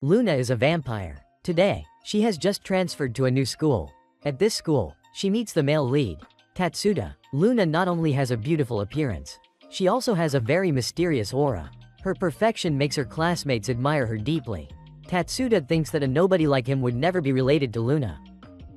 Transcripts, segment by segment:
Luna is a vampire. Today, she has just transferred to a new school. At this school, she meets the male lead, Tatsuda. Luna not only has a beautiful appearance, she also has a very mysterious aura. Her perfection makes her classmates admire her deeply. Tatsuda thinks that a nobody like him would never be related to Luna.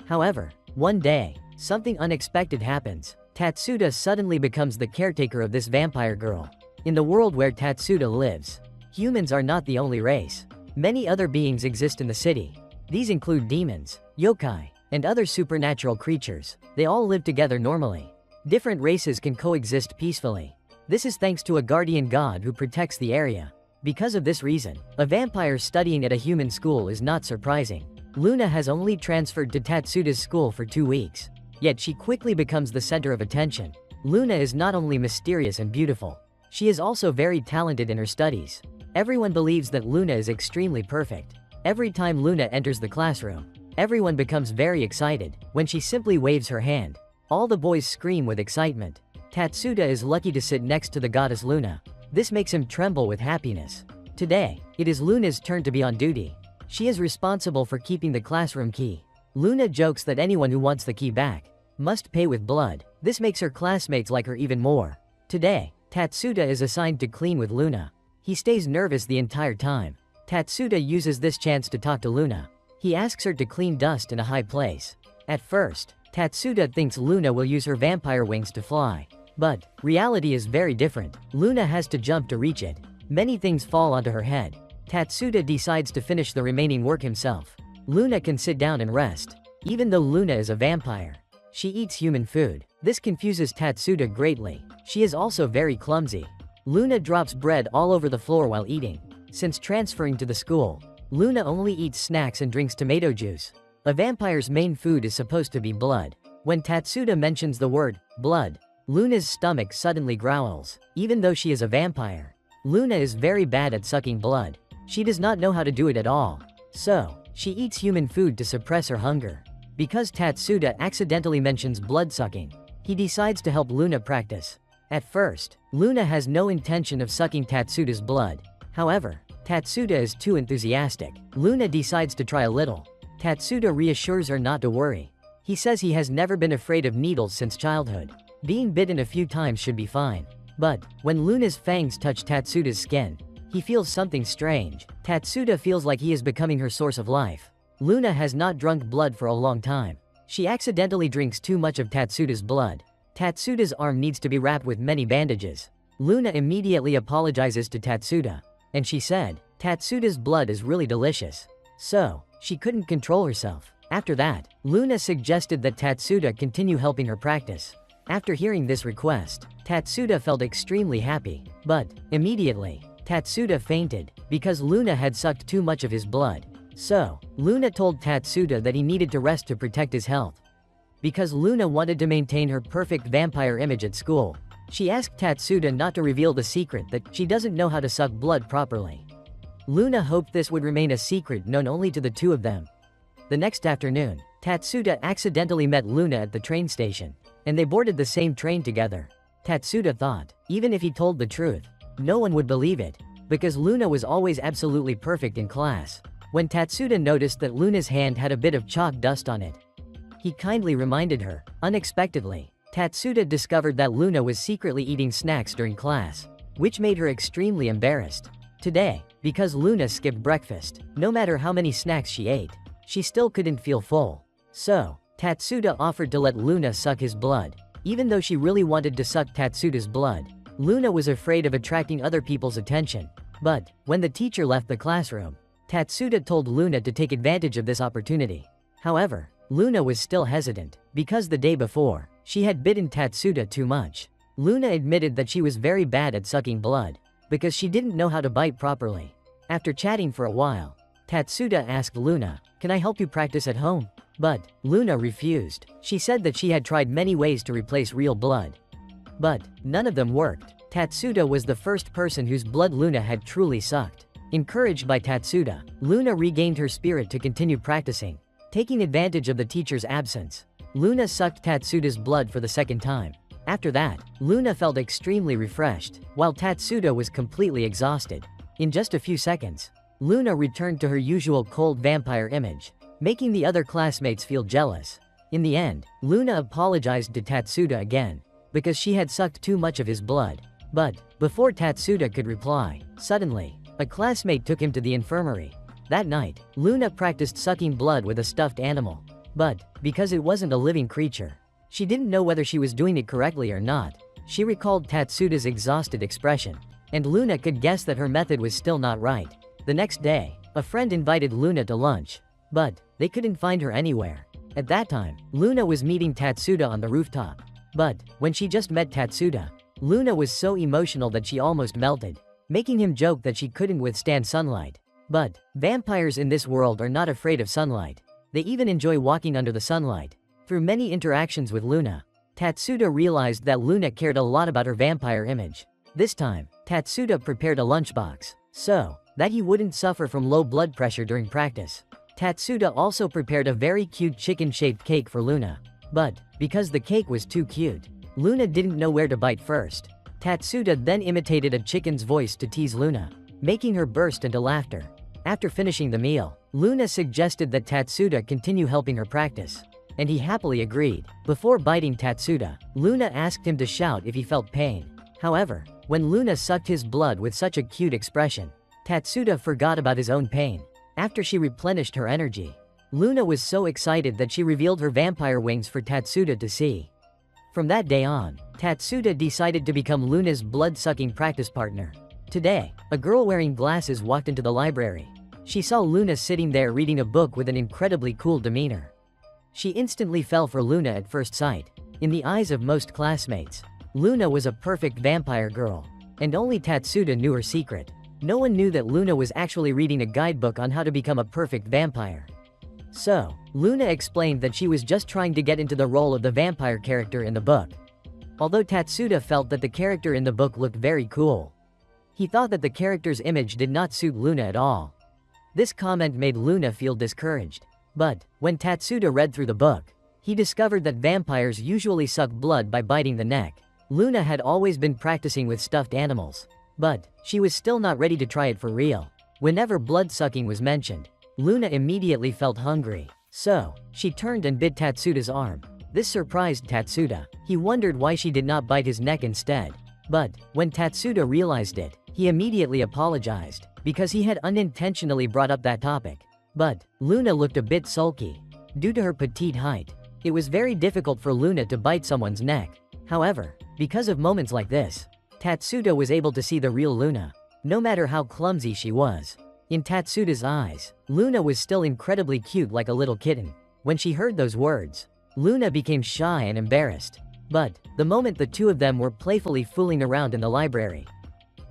However, one day, something unexpected happens. Tatsuda suddenly becomes the caretaker of this vampire girl. In the world where Tatsuda lives, humans are not the only race. Many other beings exist in the city. These include demons, yokai, and other supernatural creatures. They all live together normally. Different races can coexist peacefully. This is thanks to a guardian god who protects the area. Because of this reason, a vampire studying at a human school is not surprising. Luna has only transferred to Tatsuda's school for 2 weeks. Yet she quickly becomes the center of attention. Luna is not only mysterious and beautiful, she is also very talented in her studies. Everyone believes that Luna is extremely perfect. Every time Luna enters the classroom, everyone becomes very excited. When she simply waves her hand, all the boys scream with excitement. Tatsuda is lucky to sit next to the goddess Luna. This makes him tremble with happiness. Today, it is Luna's turn to be on duty. She is responsible for keeping the classroom key. Luna jokes that anyone who wants the key back must pay with blood. This makes her classmates like her even more. Today, Tatsuda is assigned to clean with Luna. He stays nervous the entire time. Tatsuda uses this chance to talk to Luna. He asks her to clean dust in a high place. At first, Tatsuda thinks Luna will use her vampire wings to fly. But reality is very different. Luna has to jump to reach it. Many things fall onto her head. Tatsuda decides to finish the remaining work himself. Luna can sit down and rest. Even though Luna is a vampire, she eats human food. This confuses Tatsuda greatly. She is also very clumsy. Luna drops bread all over the floor while eating. Since transferring to the school, Luna only eats snacks and drinks tomato juice. A vampire's main food is supposed to be blood. When Tatsuda mentions the word blood, Luna's stomach suddenly growls. Even though she is a vampire, Luna is very bad at sucking blood. She does not know how to do it at all. So, she eats human food to suppress her hunger. Because Tatsuda accidentally mentions blood-sucking, he decides to help Luna practice. At first, Luna has no intention of sucking Tatsuda's blood. However, Tatsuda is too enthusiastic. Luna decides to try a little. Tatsuda reassures her not to worry. He says he has never been afraid of needles since childhood. Being bitten a few times should be fine. But, when Luna's fangs touch Tatsuda's skin, he feels something strange. Tatsuda feels like he is becoming her source of life. Luna has not drunk blood for a long time. She accidentally drinks too much of Tatsuda's blood. Tatsuda's arm needs to be wrapped with many bandages. Luna immediately apologizes to Tatsuda, and she said, Tatsuda's blood is really delicious. So, she couldn't control herself. After that, Luna suggested that Tatsuda continue helping her practice. After hearing this request, Tatsuda felt extremely happy. But, immediately, Tatsuda fainted, because Luna had sucked too much of his blood. So, Luna told Tatsuda that he needed to rest to protect his health. Because Luna wanted to maintain her perfect vampire image at school, she asked Tatsuda not to reveal the secret that she doesn't know how to suck blood properly. Luna hoped this would remain a secret known only to the two of them. The next afternoon, Tatsuda accidentally met Luna at the train station, and they boarded the same train together. Tatsuda thought, even if he told the truth, no one would believe it, because Luna was always absolutely perfect in class. When Tatsuda noticed that Luna's hand had a bit of chalk dust on it, he kindly reminded her. Unexpectedly, Tatsuda discovered that Luna was secretly eating snacks during class, which made her extremely embarrassed. Today, because Luna skipped breakfast, no matter how many snacks she ate, she still couldn't feel full. So, Tatsuda offered to let Luna suck his blood. Even though she really wanted to suck Tatsuda's blood, Luna was afraid of attracting other people's attention. But, when the teacher left the classroom, Tatsuda told Luna to take advantage of this opportunity. However, Luna was still hesitant, because the day before, she had bitten Tatsuda too much. Luna admitted that she was very bad at sucking blood, because she didn't know how to bite properly. After chatting for a while, Tatsuda asked Luna, "Can I help you practice at home?" But, Luna refused. She said that she had tried many ways to replace real blood. But, none of them worked. Tatsuda was the first person whose blood Luna had truly sucked. Encouraged by Tatsuda, Luna regained her spirit to continue practicing. Taking advantage of the teacher's absence, Luna sucked Tatsuda's blood for the second time. After that, Luna felt extremely refreshed, while Tatsuda was completely exhausted. In just a few seconds, Luna returned to her usual cold vampire image, making the other classmates feel jealous. In the end, Luna apologized to Tatsuda again, because she had sucked too much of his blood. But, before Tatsuda could reply, suddenly, a classmate took him to the infirmary. That night, Luna practiced sucking blood with a stuffed animal. But, because it wasn't a living creature, she didn't know whether she was doing it correctly or not. She recalled Tatsuda's exhausted expression, and Luna could guess that her method was still not right. The next day, a friend invited Luna to lunch, but they couldn't find her anywhere. At that time, Luna was meeting Tatsuda on the rooftop. But, when she just met Tatsuda, Luna was so emotional that she almost melted, making him joke that she couldn't withstand sunlight. But, vampires in this world are not afraid of sunlight. They even enjoy walking under the sunlight. Through many interactions with Luna, Tatsuda realized that Luna cared a lot about her vampire image. This time, Tatsuda prepared a lunchbox, so that he wouldn't suffer from low blood pressure during practice. Tatsuda also prepared a very cute chicken-shaped cake for Luna. But, because the cake was too cute, Luna didn't know where to bite first. Tatsuda then imitated a chicken's voice to tease Luna, making her burst into laughter. After finishing the meal, Luna suggested that Tatsuda continue helping her practice, and he happily agreed. Before biting Tatsuda, Luna asked him to shout if he felt pain. However, when Luna sucked his blood with such a cute expression, Tatsuda forgot about his own pain. After she replenished her energy, Luna was so excited that she revealed her vampire wings for Tatsuda to see. From that day on, Tatsuda decided to become Luna's blood-sucking practice partner. Today, a girl wearing glasses walked into the library. She saw Luna sitting there reading a book with an incredibly cool demeanor. She instantly fell for Luna at first sight. In the eyes of most classmates, Luna was a perfect vampire girl, and only Tatsuda knew her secret. No one knew that Luna was actually reading a guidebook on how to become a perfect vampire. So, Luna explained that she was just trying to get into the role of the vampire character in the book. Although Tatsuda felt that the character in the book looked very cool, he thought that the character's image did not suit Luna at all. This comment made Luna feel discouraged. But, when Tatsuda read through the book, he discovered that vampires usually suck blood by biting the neck. Luna had always been practicing with stuffed animals, but she was still not ready to try it for real. Whenever blood-sucking was mentioned, Luna immediately felt hungry. So, she turned and bit Tatsuda's arm. This surprised Tatsuda. He wondered why she did not bite his neck instead. But, when Tatsuda realized it, he immediately apologized, because he had unintentionally brought up that topic. But, Luna looked a bit sulky. Due to her petite height, it was very difficult for Luna to bite someone's neck. However, because of moments like this, Tatsuda was able to see the real Luna, no matter how clumsy she was. In Tatsuda's eyes, Luna was still incredibly cute like a little kitten. When she heard those words, Luna became shy and embarrassed. But, the moment the two of them were playfully fooling around in the library,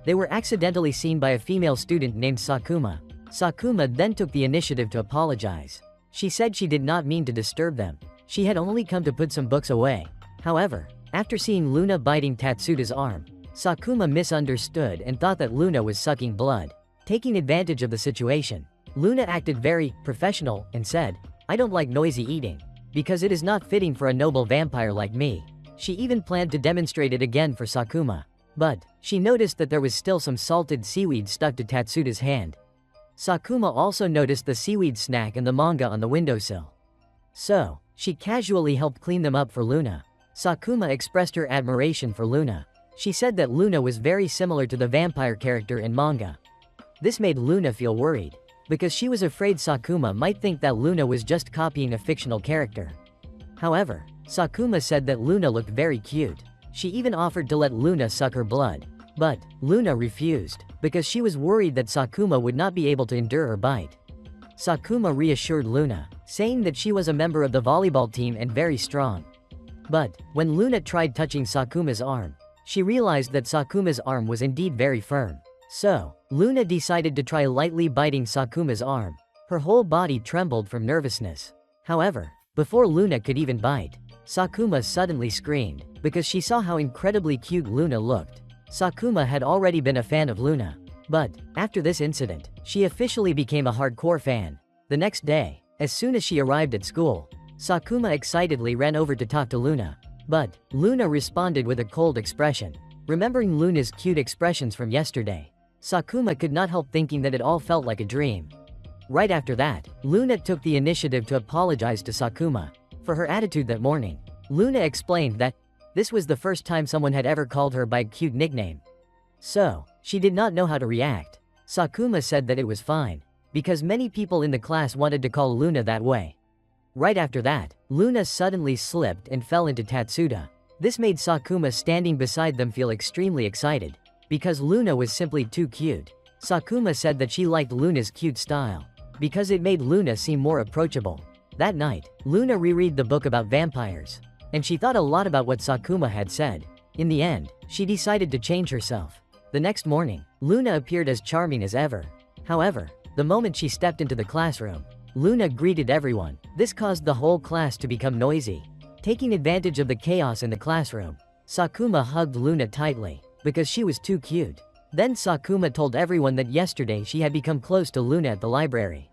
they were accidentally seen by a female student named Sakuma. Sakuma then took the initiative to apologize. She said she did not mean to disturb them. She had only come to put some books away. However, after seeing Luna biting Tatsuda's arm, Sakuma misunderstood and thought that Luna was sucking blood. Taking advantage of the situation, Luna acted very professional and said, "I don't like noisy eating, because it is not fitting for a noble vampire like me." She even planned to demonstrate it again for Sakuma. But, she noticed that there was still some salted seaweed stuck to Tatsuda's hand. Sakuma also noticed the seaweed snack and the manga on the windowsill. So, she casually helped clean them up for Luna. Sakuma expressed her admiration for Luna. She said that Luna was very similar to the vampire character in manga. This made Luna feel worried, because she was afraid Sakuma might think that Luna was just copying a fictional character. However, Sakuma said that Luna looked very cute. She even offered to let Luna suck her blood. But, Luna refused, because she was worried that Sakuma would not be able to endure her bite. Sakuma reassured Luna, saying that she was a member of the volleyball team and very strong. But, when Luna tried touching Sakuma's arm, she realized that Sakuma's arm was indeed very firm. So, Luna decided to try lightly biting Sakuma's arm. Her whole body trembled from nervousness. However, before Luna could even bite, Sakuma suddenly screamed, because she saw how incredibly cute Luna looked. Sakuma had already been a fan of Luna. But, after this incident, she officially became a hardcore fan. The next day, as soon as she arrived at school, Sakuma excitedly ran over to talk to Luna. But, Luna responded with a cold expression. Remembering Luna's cute expressions from yesterday, Sakuma could not help thinking that it all felt like a dream. Right after that, Luna took the initiative to apologize to Sakuma for her attitude that morning. Luna explained that this was the first time someone had ever called her by a cute nickname. So, she did not know how to react. Sakuma said that it was fine, because many people in the class wanted to call Luna that way. Right after that, Luna suddenly slipped and fell into Tatsuda. This made Sakuma standing beside them feel extremely excited, because Luna was simply too cute. Sakuma said that she liked Luna's cute style, because it made Luna seem more approachable. That night, Luna reread the book about vampires, and she thought a lot about what Sakuma had said. In the end, she decided to change herself. The next morning, Luna appeared as charming as ever. However, the moment she stepped into the classroom, Luna greeted everyone. This caused the whole class to become noisy. Taking advantage of the chaos in the classroom, Sakuma hugged Luna tightly, because she was too cute. Then Sakuma told everyone that yesterday she had become close to Luna at the library.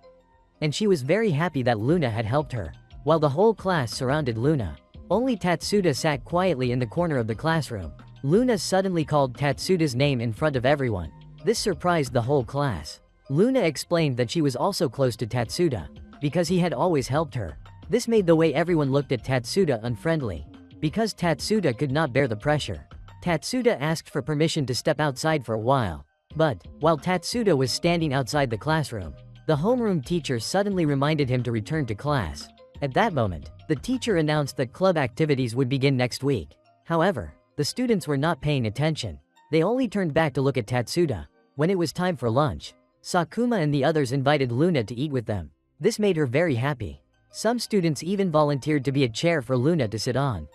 And she was very happy that Luna had helped her. While the whole class surrounded Luna, only Tatsuda sat quietly in the corner of the classroom. Luna suddenly called Tatsuda's name in front of everyone. This surprised the whole class. Luna explained that she was also close to Tatsuda, because he had always helped her. This made the way everyone looked at Tatsuda unfriendly, because Tatsuda could not bear the pressure. Tatsuda asked for permission to step outside for a while. But, while Tatsuda was standing outside the classroom, the homeroom teacher suddenly reminded him to return to class. At that moment, the teacher announced that club activities would begin next week. However, the students were not paying attention. They only turned back to look at Tatsuda. When it was time for lunch, Sakuma and the others invited Luna to eat with them. This made her very happy. Some students even volunteered to be a chair for Luna to sit on.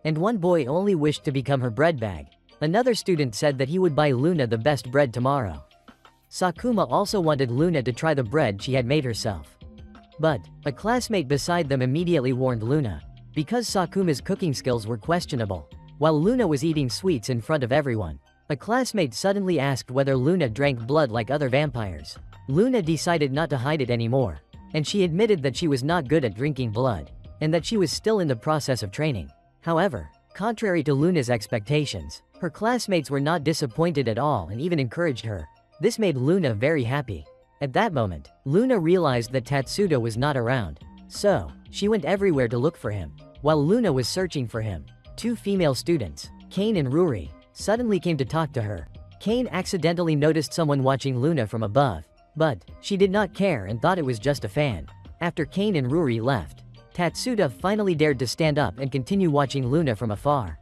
And one boy only wished to become her bread bag. Another student said that he would buy Luna the best bread tomorrow. Sakuma also wanted Luna to try the bread she had made herself. But, a classmate beside them immediately warned Luna, because Sakuma's cooking skills were questionable. While Luna was eating sweets in front of everyone, a classmate suddenly asked whether Luna drank blood like other vampires. Luna decided not to hide it anymore, and she admitted that she was not good at drinking blood, and that she was still in the process of training. However, contrary to Luna's expectations, her classmates were not disappointed at all and even encouraged her. This made Luna very happy. At that moment, Luna realized that Tatsuda was not around. So, she went everywhere to look for him. While Luna was searching for him, two female students, Kane and Ruri, suddenly came to talk to her. Kane accidentally noticed someone watching Luna from above, but she did not care and thought it was just a fan. After Kane and Ruri left, Tatsuda finally dared to stand up and continue watching Luna from afar.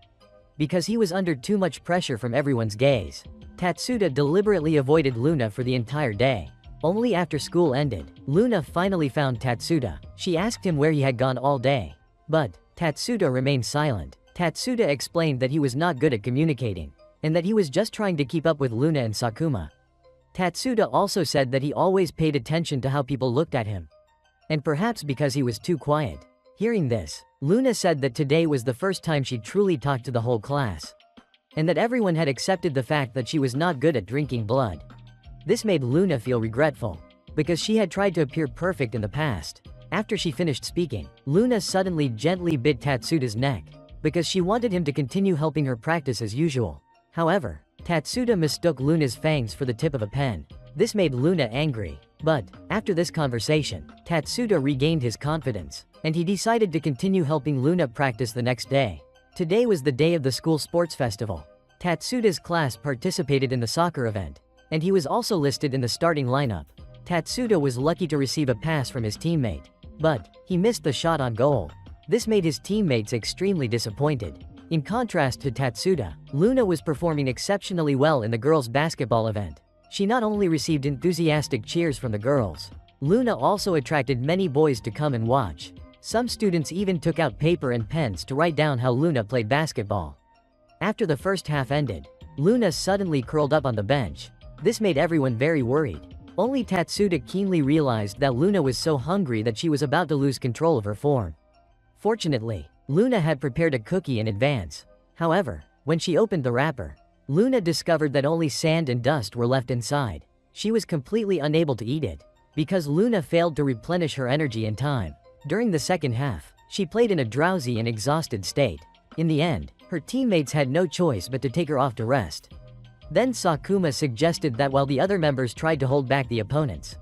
Because he was under too much pressure from everyone's gaze, Tatsuda deliberately avoided Luna for the entire day. Only after school ended, Luna finally found Tatsuda. She asked him where he had gone all day. But, Tatsuda remained silent. Tatsuda explained that he was not good at communicating, and that he was just trying to keep up with Luna and Sakuma. Tatsuda also said that he always paid attention to how people looked at him. And perhaps because he was too quiet. Hearing this, Luna said that today was the first time she truly talked to the whole class, and that everyone had accepted the fact that she was not good at drinking blood. This made Luna feel regretful, because she had tried to appear perfect in the past. After she finished speaking, Luna suddenly gently bit Tatsuda's neck, because she wanted him to continue helping her practice as usual. However, Tatsuda mistook Luna's fangs for the tip of a pen. This made Luna angry. But, after this conversation, Tatsuda regained his confidence, and he decided to continue helping Luna practice the next day. Today was the day of the school sports festival. Tatsuda's class participated in the soccer event, and he was also listed in the starting lineup. Tatsuda was lucky to receive a pass from his teammate, but he missed the shot on goal. This made his teammates extremely disappointed. In contrast to Tatsuda, Luna was performing exceptionally well in the girls' basketball event. She not only received enthusiastic cheers from the girls, Luna also attracted many boys to come and watch. Some students even took out paper and pens to write down how Luna played basketball. After the first half ended, Luna suddenly curled up on the bench. This made everyone very worried. Only Tatsuda keenly realized that Luna was so hungry that she was about to lose control of her form. Fortunately, Luna had prepared a cookie in advance. However, when she opened the wrapper, Luna discovered that only sand and dust were left inside. She was completely unable to eat it, because Luna failed to replenish her energy in time. During the second half, she played in a drowsy and exhausted state. In the end, her teammates had no choice but to take her off to rest. Then Sakuma suggested that while the other members tried to hold back the opponents,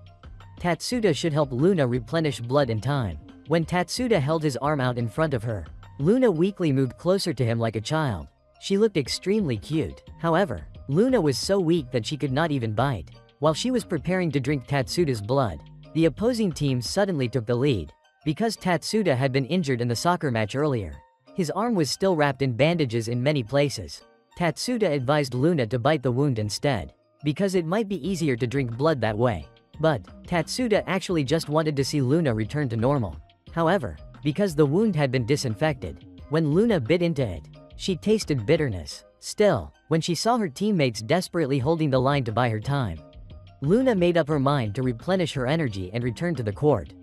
Tatsuda should help Luna replenish blood in time. When Tatsuda held his arm out in front of her, Luna weakly moved closer to him like a child. She looked extremely cute. However, Luna was so weak that she could not even bite. While she was preparing to drink Tatsuda's blood, the opposing team suddenly took the lead. Because Tatsuda had been injured in the soccer match earlier, his arm was still wrapped in bandages in many places. Tatsuda advised Luna to bite the wound instead, because it might be easier to drink blood that way. But Tatsuda actually just wanted to see Luna return to normal. However, because the wound had been disinfected, when Luna bit into it, she tasted bitterness. Still, when she saw her teammates desperately holding the line to buy her time, Luna made up her mind to replenish her energy and return to the court.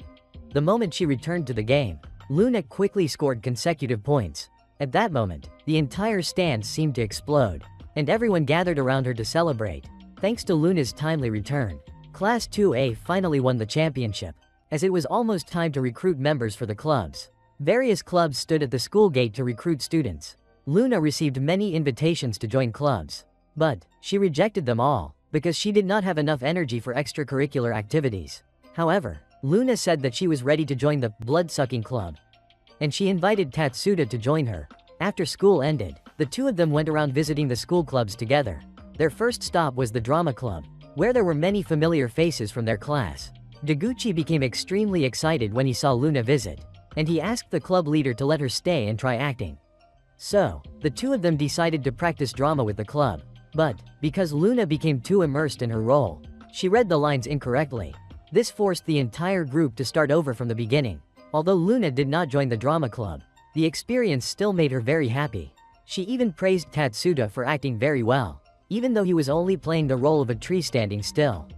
The moment she returned to the game, Luna quickly scored consecutive points. At that moment, the entire stand seemed to explode, and everyone gathered around her to celebrate. Thanks to Luna's timely return, Class 2A finally won the championship. As it was almost time to recruit members for the clubs, various clubs stood at the school gate to recruit students. Luna received many invitations to join clubs, but she rejected them all because she did not have enough energy for extracurricular activities. However, Luna said that she was ready to join the blood-sucking club, and she invited Tatsuda to join her. After school ended, the two of them went around visiting the school clubs together. Their first stop was the drama club, where there were many familiar faces from their class. Deguchi became extremely excited when he saw Luna visit, and he asked the club leader to let her stay and try acting. So, the two of them decided to practice drama with the club. But, because Luna became too immersed in her role, she read the lines incorrectly. This forced the entire group to start over from the beginning. Although Luna did not join the drama club, the experience still made her very happy. She even praised Tatsuda for acting very well, even though he was only playing the role of a tree standing still.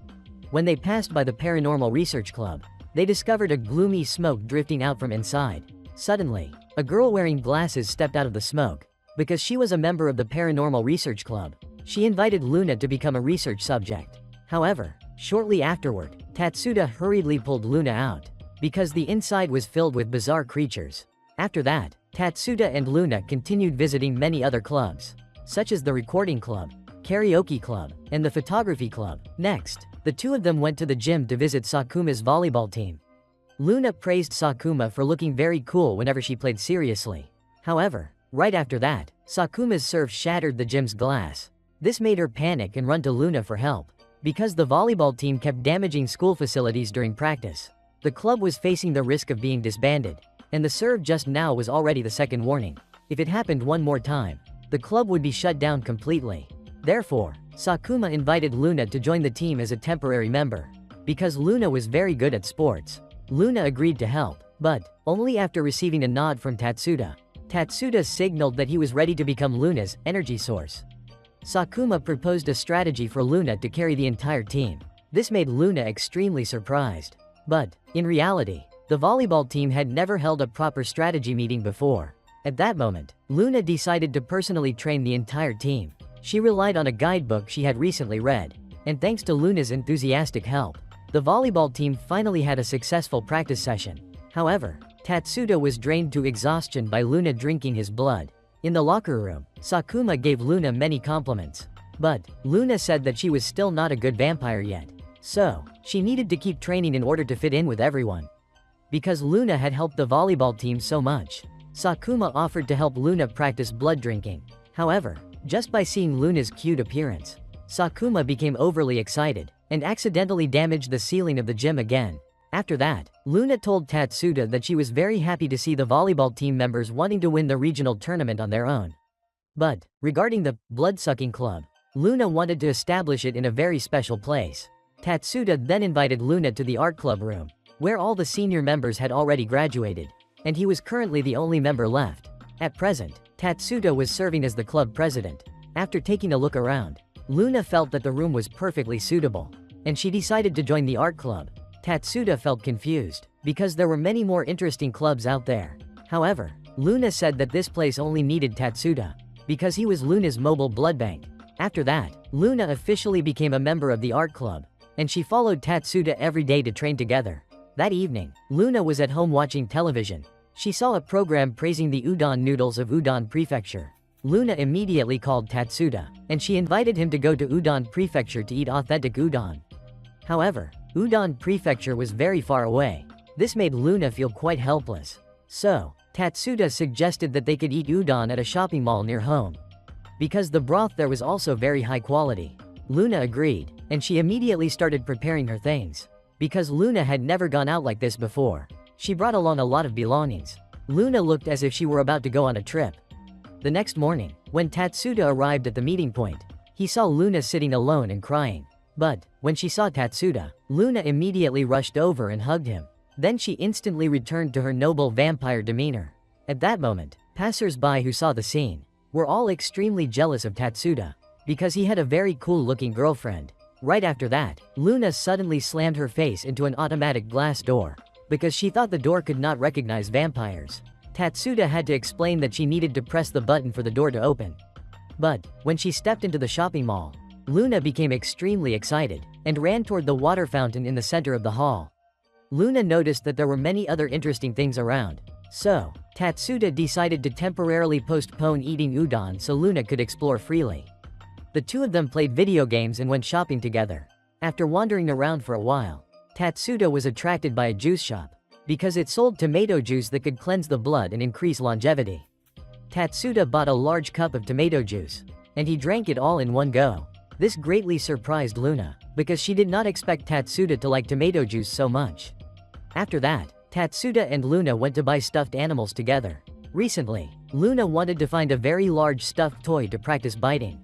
When they passed by the Paranormal Research Club, they discovered a gloomy smoke drifting out from inside. Suddenly, a girl wearing glasses stepped out of the smoke. Because she was a member of the Paranormal Research Club, she invited Luna to become a research subject. However, shortly afterward, Tatsuda hurriedly pulled Luna out, because the inside was filled with bizarre creatures. After that, Tatsuda and Luna continued visiting many other clubs, such as the Recording Club, Karaoke Club, and the Photography Club. Next, the two of them went to the gym to visit Sakuma's volleyball team. Luna praised Sakuma for looking very cool whenever she played seriously. However, right after that, Sakuma's serve shattered the gym's glass. This made her panic and run to Luna for help. Because the volleyball team kept damaging school facilities during practice, the club was facing the risk of being disbanded, and the serve just now was already the second warning. If it happened one more time, the club would be shut down completely. Therefore, Sakuma invited Luna to join the team as a temporary member. Because Luna was very good at sports, Luna agreed to help, but only after receiving a nod from Tatsuda. Tatsuda signaled that he was ready to become Luna's energy source. Sakuma proposed a strategy for Luna to carry the entire team. This made Luna extremely surprised. But, in reality, the volleyball team had never held a proper strategy meeting before. At that moment, Luna decided to personally train the entire team. She relied on a guidebook she had recently read, and thanks to Luna's enthusiastic help, the volleyball team finally had a successful practice session. However, Tatsuda was drained to exhaustion by Luna drinking his blood. In the locker room, Sakuma gave Luna many compliments. But, Luna said that she was still not a good vampire yet. So, she needed to keep training in order to fit in with everyone. Because Luna had helped the volleyball team so much, Sakuma offered to help Luna practice blood drinking. However, just by seeing Luna's cute appearance, Sakuma became overly excited, and accidentally damaged the ceiling of the gym again. After that, Luna told Tatsuda that she was very happy to see the volleyball team members wanting to win the regional tournament on their own. But, regarding the blood-sucking club, Luna wanted to establish it in a very special place. Tatsuda then invited Luna to the art club room, where all the senior members had already graduated, and he was currently the only member left. At present, Tatsuda was serving as the club president. After taking a look around, Luna felt that the room was perfectly suitable, and she decided to join the art club. Tatsuda felt confused, because there were many more interesting clubs out there. However, Luna said that this place only needed Tatsuda, because he was Luna's mobile blood bank. After that, Luna officially became a member of the art club, and she followed Tatsuda every day to train together. That evening, Luna was at home watching television. She saw a program praising the udon noodles of Udon Prefecture. Luna immediately called Tatsuda, and she invited him to go to Udon Prefecture to eat authentic udon. However, Udon Prefecture was very far away. This made Luna feel quite helpless. So, Tatsuda suggested that they could eat udon at a shopping mall near home. Because the broth there was also very high quality. Luna agreed, and she immediately started preparing her things. Because Luna had never gone out like this before, she brought along a lot of belongings. Luna looked as if she were about to go on a trip. The next morning, when Tatsuda arrived at the meeting point, he saw Luna sitting alone and crying. But, when she saw Tatsuda, Luna immediately rushed over and hugged him. Then she instantly returned to her noble vampire demeanor. At that moment, passers-by who saw the scene were all extremely jealous of Tatsuda, because he had a very cool-looking girlfriend. Right after that, Luna suddenly slammed her face into an automatic glass door, because she thought the door could not recognize vampires. Tatsuda had to explain that she needed to press the button for the door to open. But, when she stepped into the shopping mall, Luna became extremely excited, and ran toward the water fountain in the center of the hall. Luna noticed that there were many other interesting things around. So, Tatsuda decided to temporarily postpone eating udon so Luna could explore freely. The two of them played video games and went shopping together. After wandering around for a while, Tatsuda was attracted by a juice shop, because it sold tomato juice that could cleanse the blood and increase longevity. Tatsuda bought a large cup of tomato juice, and he drank it all in one go. This greatly surprised Luna, because she did not expect Tatsuda to like tomato juice so much. After that, Tatsuda and Luna went to buy stuffed animals together. Recently, Luna wanted to find a very large stuffed toy to practice biting.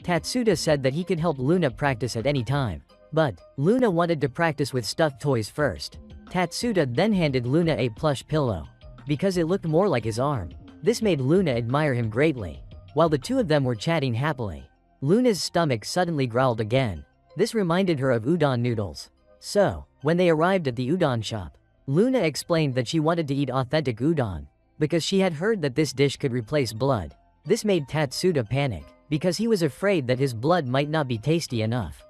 Tatsuda said that he could help Luna practice at any time. But, Luna wanted to practice with stuffed toys first. Tatsuda then handed Luna a plush pillow, because it looked more like his arm. This made Luna admire him greatly. While the two of them were chatting happily, Luna's stomach suddenly growled again. This reminded her of udon noodles. So, when they arrived at the udon shop, Luna explained that she wanted to eat authentic udon, because she had heard that this dish could replace blood. This made Tatsuda panic, because he was afraid that his blood might not be tasty enough.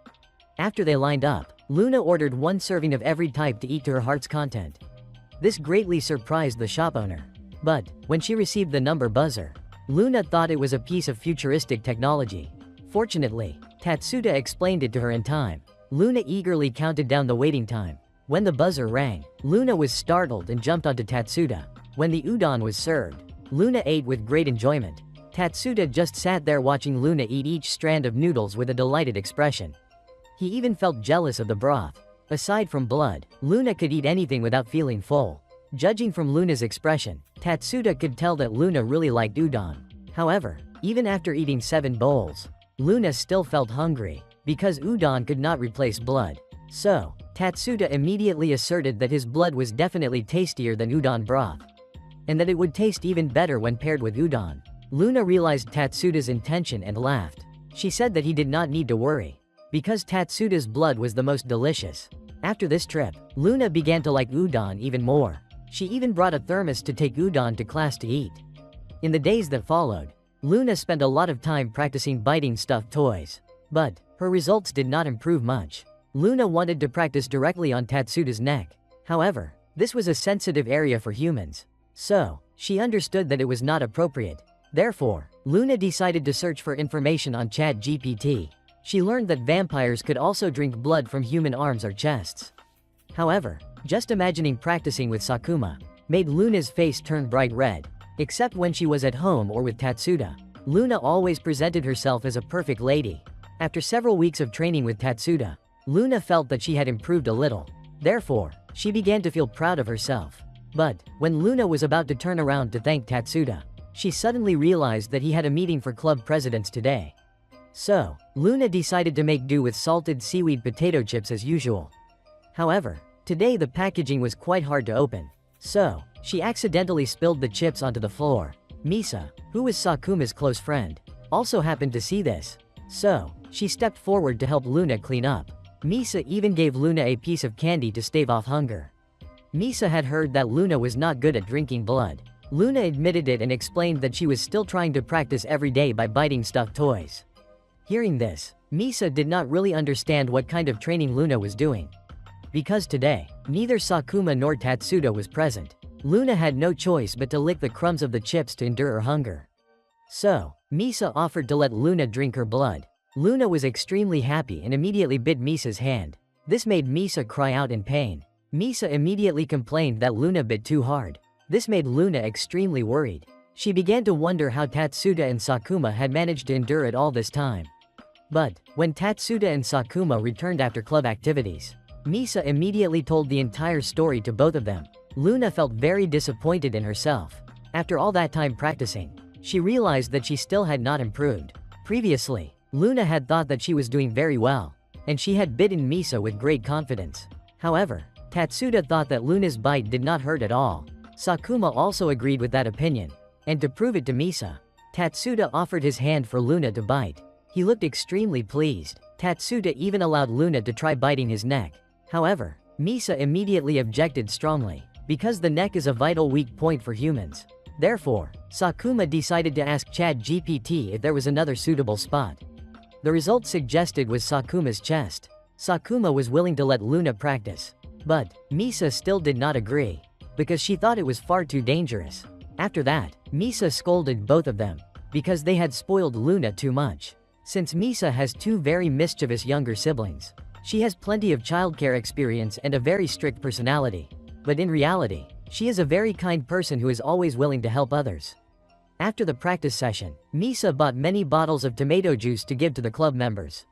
After they lined up, Luna ordered one serving of every type to eat to her heart's content. This greatly surprised the shop owner. But, when she received the number buzzer, Luna thought it was a piece of futuristic technology. Fortunately, Tatsuda explained it to her in time. Luna eagerly counted down the waiting time. When the buzzer rang, Luna was startled and jumped onto Tatsuda. When the udon was served, Luna ate with great enjoyment. Tatsuda just sat there watching Luna eat each strand of noodles with a delighted expression. He even felt jealous of the broth. Aside from blood, Luna could eat anything without feeling full. Judging from Luna's expression, Tatsuda could tell that Luna really liked udon. However, even after eating 7 bowls, Luna still felt hungry, because udon could not replace blood. So, Tatsuda immediately asserted that his blood was definitely tastier than udon broth, and that it would taste even better when paired with udon. Luna realized Tatsuda's intention and laughed. She said that he did not need to worry, because Tatsuda's blood was the most delicious. After this trip, Luna began to like udon even more. She even brought a thermos to take udon to class to eat. In the days that followed, Luna spent a lot of time practicing biting stuffed toys. But, her results did not improve much. Luna wanted to practice directly on Tatsuda's neck. However, this was a sensitive area for humans. So, she understood that it was not appropriate. Therefore, Luna decided to search for information on ChatGPT. She learned that vampires could also drink blood from human arms or chests. However, just imagining practicing with Sakuma made Luna's face turn bright red. Except when she was at home or with Tatsuda, Luna always presented herself as a perfect lady. After several weeks of training with Tatsuda, Luna felt that she had improved a little. Therefore, she began to feel proud of herself. But, when Luna was about to turn around to thank Tatsuda, she suddenly realized that he had a meeting for club presidents today. So, Luna decided to make do with salted seaweed potato chips as usual. However, today the packaging was quite hard to open. So, she accidentally spilled the chips onto the floor. Misa, who was Sakuma's close friend, also happened to see this. So, she stepped forward to help Luna clean up. Misa even gave Luna a piece of candy to stave off hunger. Misa had heard that Luna was not good at drinking blood. Luna admitted it and explained that she was still trying to practice every day by biting stuffed toys. Hearing this, Misa did not really understand what kind of training Luna was doing. Because today, neither Sakuma nor Tatsuda was present, Luna had no choice but to lick the crumbs of the chips to endure her hunger. So, Misa offered to let Luna drink her blood. Luna was extremely happy and immediately bit Misa's hand. This made Misa cry out in pain. Misa immediately complained that Luna bit too hard. This made Luna extremely worried. She began to wonder how Tatsuda and Sakuma had managed to endure it all this time. But, when Tatsuda and Sakuma returned after club activities, Misa immediately told the entire story to both of them. Luna felt very disappointed in herself. After all that time practicing, she realized that she still had not improved. Previously, Luna had thought that she was doing very well, and she had bitten Misa with great confidence. However, Tatsuda thought that Luna's bite did not hurt at all. Sakuma also agreed with that opinion, and to prove it to Misa, Tatsuda offered his hand for Luna to bite. He looked extremely pleased. Tatsuda even allowed Luna to try biting his neck. However, Misa immediately objected strongly, because the neck is a vital weak point for humans. Therefore, Sakuma decided to ask ChatGPT if there was another suitable spot. The result suggested was Sakuma's chest. Sakuma was willing to let Luna practice. But, Misa still did not agree, because she thought it was far too dangerous. After that, Misa scolded both of them, because they had spoiled Luna too much. Since Misa has two very mischievous younger siblings, she has plenty of childcare experience and a very strict personality. But in reality, she is a very kind person who is always willing to help others. After the practice session, Misa bought many bottles of tomato juice to give to the club members.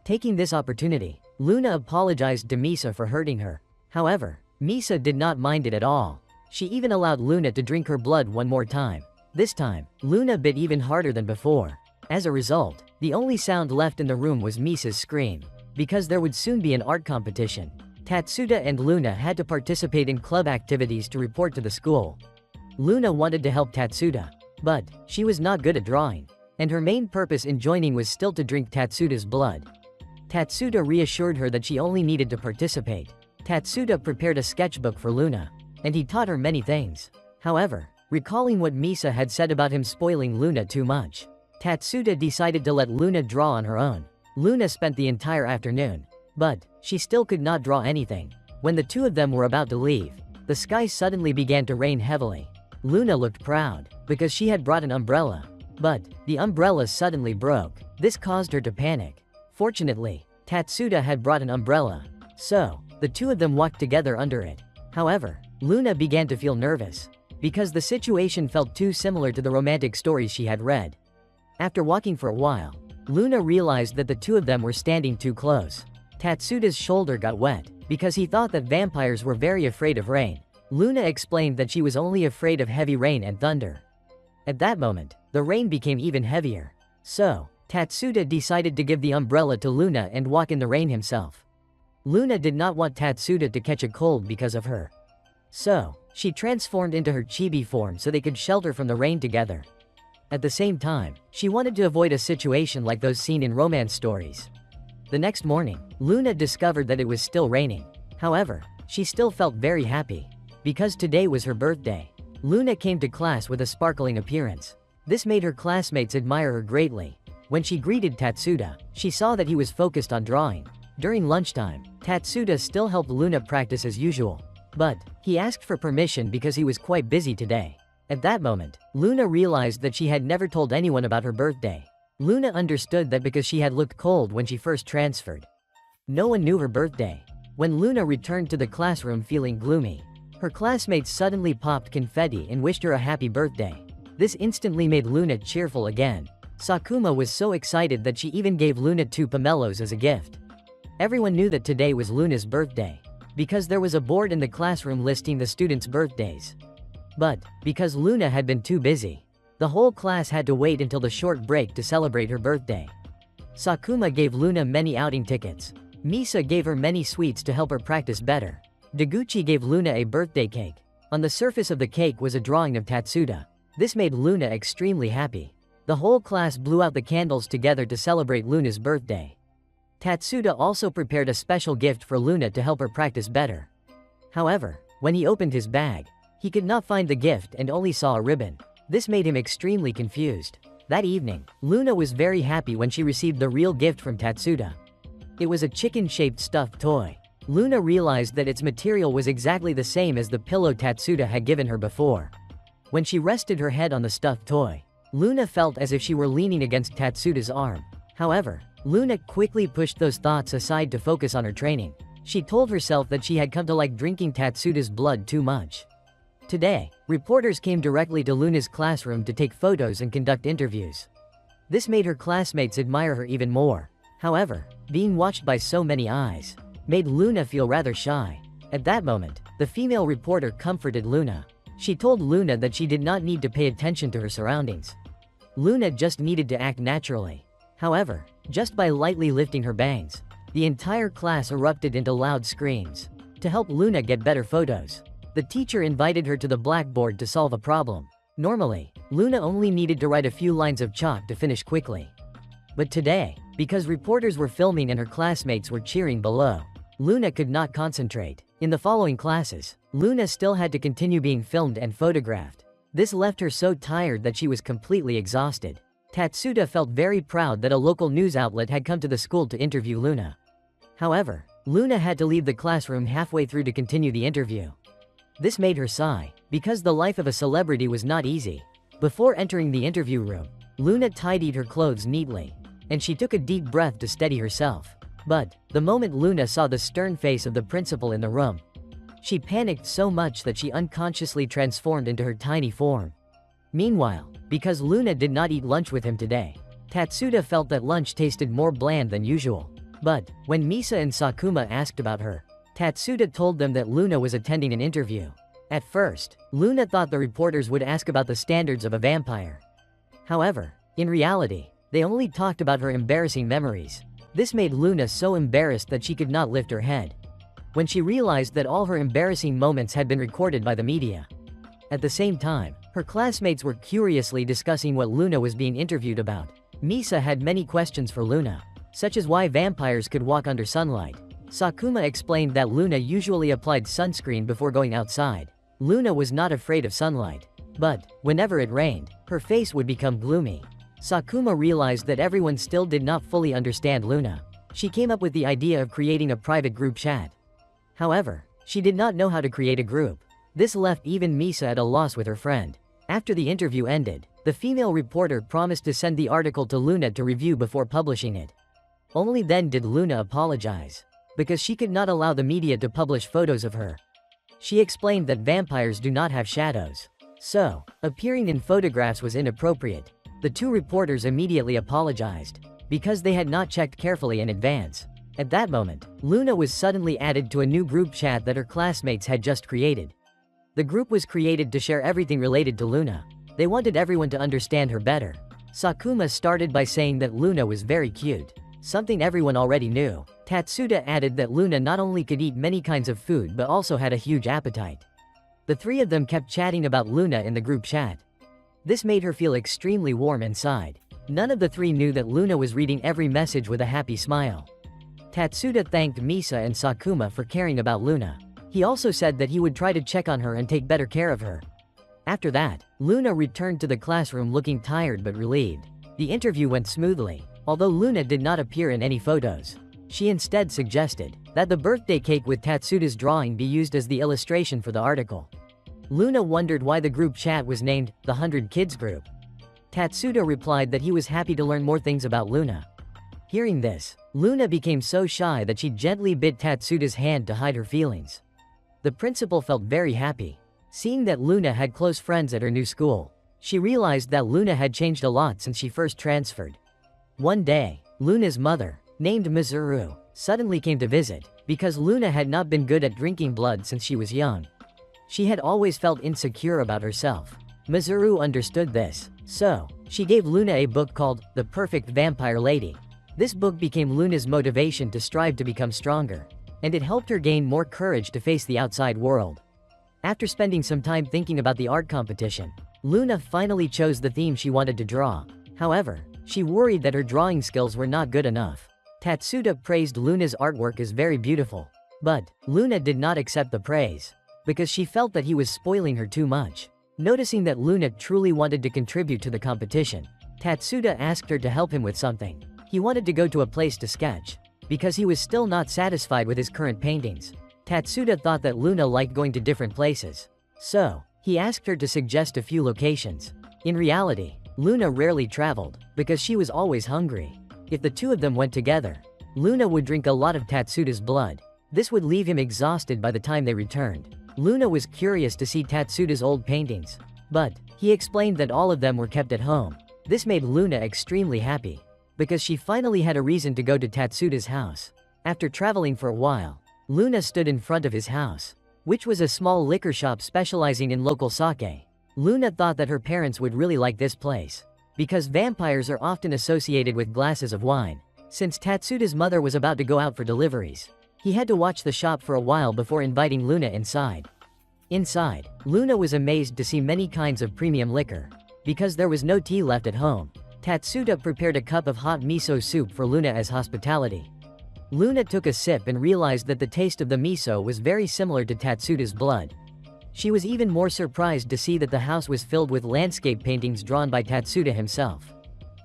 Taking this opportunity, Luna apologized to Misa for hurting her. However, Misa did not mind it at all. She even allowed Luna to drink her blood one more time. This time, Luna bit even harder than before. As a result, the only sound left in the room was Misa's scream. Because there would soon be an art competition, Tatsuda and Luna had to participate in club activities to report to the school. Luna wanted to help Tatsuda, but she was not good at drawing, and her main purpose in joining was still to drink Tatsuda's blood. Tatsuda reassured her that she only needed to participate. Tatsuda prepared a sketchbook for Luna, and he taught her many things. However, recalling what Misa had said about him spoiling Luna too much, Tatsuda decided to let Luna draw on her own. Luna spent the entire afternoon, but she still could not draw anything. When the two of them were about to leave, the sky suddenly began to rain heavily. Luna looked proud, because she had brought an umbrella. But the umbrella suddenly broke. This caused her to panic. Fortunately, Tatsuda had brought an umbrella, so the two of them walked together under it. However, Luna began to feel nervous, because the situation felt too similar to the romantic stories she had read. After walking for a while, Luna realized that the two of them were standing too close. Tatsuda's shoulder got wet, because he thought that vampires were very afraid of rain. Luna explained that she was only afraid of heavy rain and thunder. At that moment, the rain became even heavier. So, Tatsuda decided to give the umbrella to Luna and walk in the rain himself. Luna did not want Tatsuda to catch a cold because of her. So, she transformed into her chibi form so they could shelter from the rain together. At the same time, she wanted to avoid a situation like those seen in romance stories. The next morning, Luna discovered that it was still raining. However, she still felt very happy, because today was her birthday. Luna came to class with a sparkling appearance. This made her classmates admire her greatly. When she greeted Tatsuda, she saw that he was focused on drawing. During lunchtime, Tatsuda still helped Luna practice as usual. But, he asked for permission because he was quite busy today. At that moment, Luna realized that she had never told anyone about her birthday. Luna understood that because she had looked cold when she first transferred. No one knew her birthday. When Luna returned to the classroom feeling gloomy, her classmates suddenly popped confetti and wished her a happy birthday. This instantly made Luna cheerful again. Sakuma was so excited that she even gave Luna 2 pomelos as a gift. Everyone knew that today was Luna's birthday, because there was a board in the classroom listing the students' birthdays. But, because Luna had been too busy, the whole class had to wait until the short break to celebrate her birthday. Sakuma gave Luna many outing tickets. Misa gave her many sweets to help her practice better. Deguchi gave Luna a birthday cake. On the surface of the cake was a drawing of Tatsuda. This made Luna extremely happy. The whole class blew out the candles together to celebrate Luna's birthday. Tatsuda also prepared a special gift for Luna to help her practice better. However, when he opened his bag, he could not find the gift and only saw a ribbon. This made him extremely confused. That evening, Luna was very happy when she received the real gift from Tatsuda. It was a chicken-shaped stuffed toy. Luna realized that its material was exactly the same as the pillow Tatsuda had given her before. When she rested her head on the stuffed toy, Luna felt as if she were leaning against Tatsuda's arm. However, Luna quickly pushed those thoughts aside to focus on her training. She told herself that she had come to like drinking Tatsuda's blood too much. Today, reporters came directly to Luna's classroom to take photos and conduct interviews. This made her classmates admire her even more. However, being watched by so many eyes made Luna feel rather shy. At that moment, the female reporter comforted Luna. She told Luna that she did not need to pay attention to her surroundings. Luna just needed to act naturally. However, just by lightly lifting her bangs, the entire class erupted into loud screams. To help Luna get better photos, the teacher invited her to the blackboard to solve a problem. Normally, Luna only needed to write a few lines of chalk to finish quickly. But today, because reporters were filming and her classmates were cheering below, Luna could not concentrate. In the following classes, Luna still had to continue being filmed and photographed. This left her so tired that she was completely exhausted. Tatsuda felt very proud that a local news outlet had come to the school to interview Luna. However, Luna had to leave the classroom halfway through to continue the interview. This made her sigh, because the life of a celebrity was not easy. Before entering the interview room, Luna tidied her clothes neatly, and she took a deep breath to steady herself. But, the moment Luna saw the stern face of the principal in the room, she panicked so much that she unconsciously transformed into her tiny form. Meanwhile, because Luna did not eat lunch with him today, Tatsuda felt that lunch tasted more bland than usual. But, when Misa and Sakuma asked about her, Tatsuda told them that Luna was attending an interview. At first, Luna thought the reporters would ask about the standards of a vampire. However, in reality, they only talked about her embarrassing memories. This made Luna so embarrassed that she could not lift her head. When she realized that all her embarrassing moments had been recorded by the media. At the same time, her classmates were curiously discussing what Luna was being interviewed about. Misa had many questions for Luna, such as why vampires could walk under sunlight. Sakuma explained that Luna usually applied sunscreen before going outside. Luna was not afraid of sunlight. But, whenever it rained, her face would become gloomy. Sakuma realized that everyone still did not fully understand Luna. She came up with the idea of creating a private group chat. However, she did not know how to create a group. This left even Misa at a loss with her friend. After the interview ended, the female reporter promised to send the article to Luna to review before publishing it. Only then did Luna apologize, because she could not allow the media to publish photos of her. She explained that vampires do not have shadows, so appearing in photographs was inappropriate. The two reporters immediately apologized, because they had not checked carefully in advance. At that moment, Luna was suddenly added to a new group chat that her classmates had just created. The group was created to share everything related to Luna. They wanted everyone to understand her better. Sakuma started by saying that Luna was very cute, something everyone already knew. Tatsuda added that Luna not only could eat many kinds of food but also had a huge appetite. The three of them kept chatting about Luna in the group chat. This made her feel extremely warm inside. None of the three knew that Luna was reading every message with a happy smile. Tatsuda thanked Misa and Sakuma for caring about Luna. He also said that he would try to check on her and take better care of her. After that, Luna returned to the classroom looking tired but relieved. The interview went smoothly, although Luna did not appear in any photos. She instead suggested that the birthday cake with Tatsuda's drawing be used as the illustration for the article. Luna wondered why the group chat was named the 100 Kids Group. Tatsuda replied that he was happy to learn more things about Luna. Hearing this, Luna became so shy that she gently bit Tatsuda's hand to hide her feelings. The principal felt very happy, seeing that Luna had close friends at her new school. She realized that Luna had changed a lot since she first transferred. One day, Luna's mother, named Mizuru, suddenly came to visit, because Luna had not been good at drinking blood since she was young. She had always felt insecure about herself. Mizuru understood this, so she gave Luna a book called The Perfect Vampire Lady. This book became Luna's motivation to strive to become stronger, and it helped her gain more courage to face the outside world. After spending some time thinking about the art competition, Luna finally chose the theme she wanted to draw. However, she worried that her drawing skills were not good enough. Tatsuda praised Luna's artwork as very beautiful, but Luna did not accept the praise, because she felt that he was spoiling her too much. Noticing that Luna truly wanted to contribute to the competition, Tatsuda asked her to help him with something. He wanted to go to a place to sketch, because he was still not satisfied with his current paintings. Tatsuda thought that Luna liked going to different places, so he asked her to suggest a few locations. In reality, Luna rarely traveled, because she was always hungry. If the two of them went together, Luna would drink a lot of Tatsuda's blood. This would leave him exhausted by the time they returned. Luna was curious to see Tatsuda's old paintings, but he explained that all of them were kept at home. This made Luna extremely happy, because she finally had a reason to go to Tatsuda's house. After traveling for a while, Luna stood in front of his house, which was a small liquor shop specializing in local sake. Luna thought that her parents would really like this place, because vampires are often associated with glasses of wine. Since Tatsuda's mother was about to go out for deliveries, he had to watch the shop for a while before inviting Luna inside. Inside, Luna was amazed to see many kinds of premium liquor. Because there was no tea left at home, Tatsuda prepared a cup of hot miso soup for Luna as hospitality. Luna took a sip and realized that the taste of the miso was very similar to Tatsuda's blood. She was even more surprised to see that the house was filled with landscape paintings drawn by Tatsuda himself.